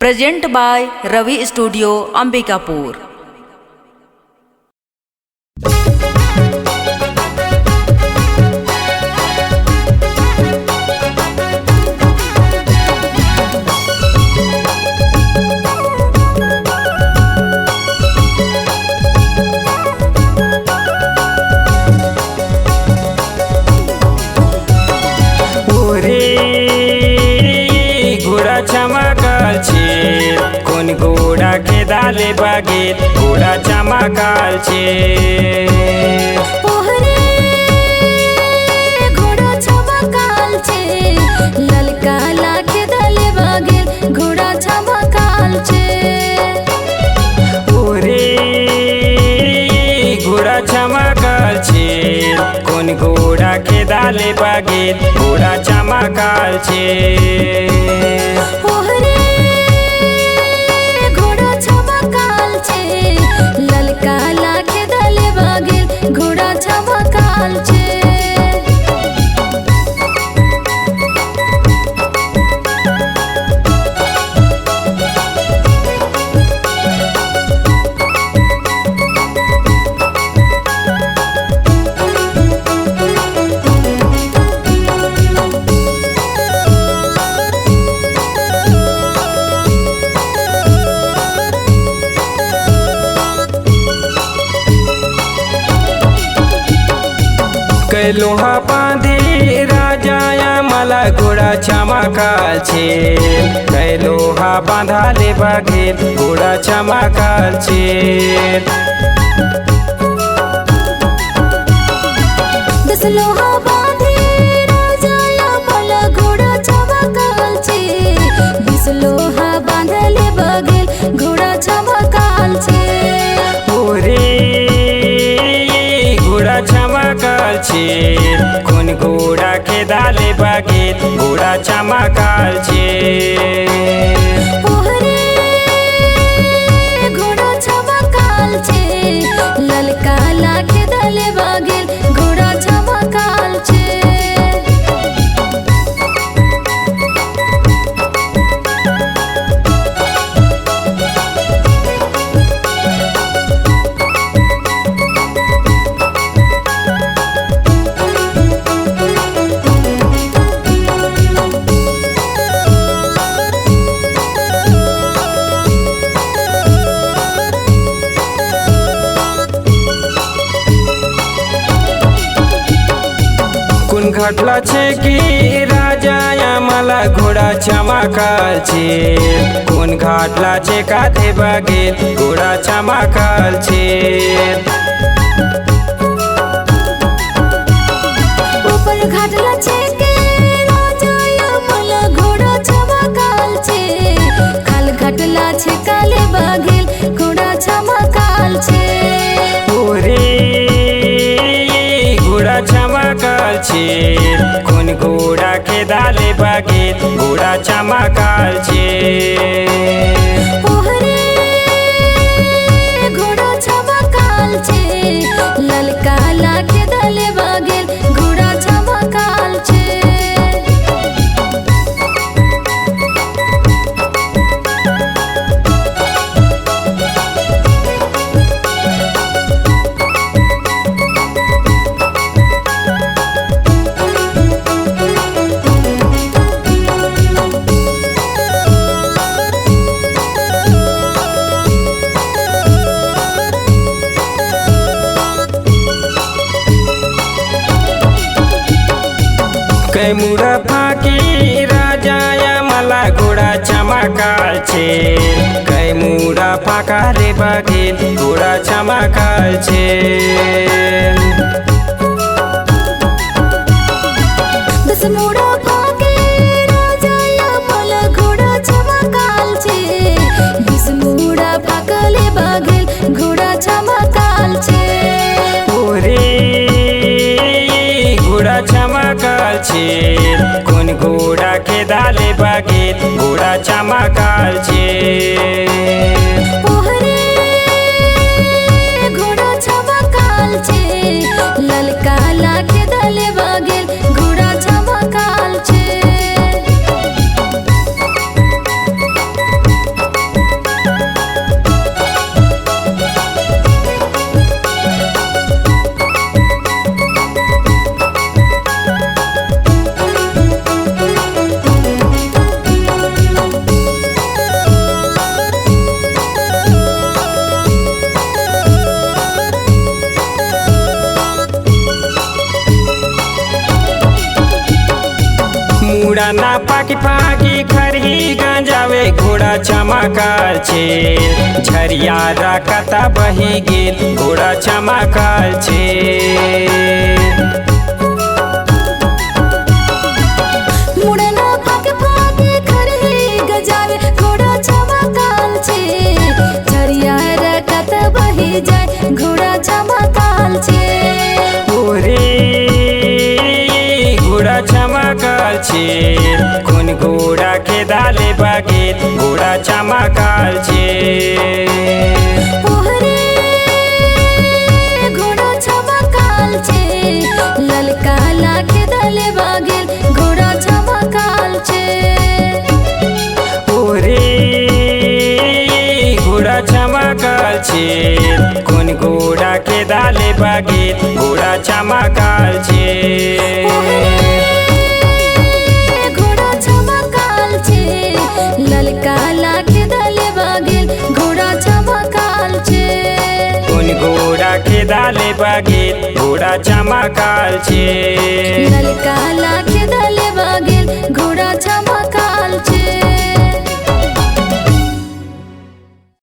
Present by Ravi studio Ambikapur. कोन घोड़ा के दाले बागे घोड़ा चमकाल छे घोड़ा चमकाल छे ललका लाखे दाले बागे घोड़ा चमकाल छे ओरे घोड़ा चमकाल छे कोन घोड़ा के दाले बागे घोड़ा चमकाल छे ललका लाखे दाले बागे घोड़ा चमकाल छे। लोहा बांधे राजाया मला घोड़ा चमकाल छे लोहा बांधाले बागे घोड़ा चमकाल छे दस लोहा बांधे राजाया मला घोड़ा चमकाल छे 20 लोहा बांधले बागे घोड़ा चमकाल छे ओरे घोड़ा चमकाल छे कोन घोड़ा के दाले बागे घोड़ा चमकाल छे घोड़ा चमकाल छे ललका लाखे दाले बागे घोड़ा चमकाल छे। घटला छे कि राजाया मला घोड़ा चमकाल छे कोन घाटला छे काथे बागे घोड़ा चमकाल छे ऊपर घाटला छे कि राजाया मला घोड़ा चमकाल छे खाल घाटला छे काले बागे घोड़ा चमकाल छे ओरे घोड़ा चमकाल छे कोन घोड़ा के दाले बागे घोड़ा चमकाल छे घोड़ा चमकाल छे ललका लाखे दाले बागे घोड़ा चमकाल छे। मुड़ा फाकी राजाया मला घोड़ा चमकाल छे मुड़ा फाका रे बागे घोड़ा चमकाल छे दस मुड़ा फाके राजाया मला घोड़ा चमकाल छे 20 मुड़ा फाकले बागे घोड़ा चमकाल छे ओरे घोड़ा चमकाल छे कोन घोड़ा के दाले बागे घोड़ा चमकाल छे घोड़ा चमकाल छे ललका लाखे दाले बागे घोड़ा चमकाल छे। ना पाकी पाकी खरही गंजावे घोड़ा चमकल छे झरिया राकता बही गेल घोड़ा चमकल छे मुड़ना पाके पाके खरही गजावे घोड़ा चमकाल छे झरिया रकत बही जाए घोड़ा चमकाल छे ओरे घोड़ा चमकल छे कोन घोड़ा के दाले बगेल घोड़ा चमकल छे ओहरे घोड़ा चमकाल छे ललका लाके दले बागेल घोड़ा चमकाल छे ओरे घोड़ा चमकल छे कोन घोड़ा के दाले बगेल घोड़ा चमकल छे घोड़ा चमकाल छे ललका लाके दले बागेल घोड़ा चमकाल छे कोन घोड़ा के दाले बगेल घोड़ा चमकल छे ललका लाके दले बागेल घोड़ा चमकाल छे।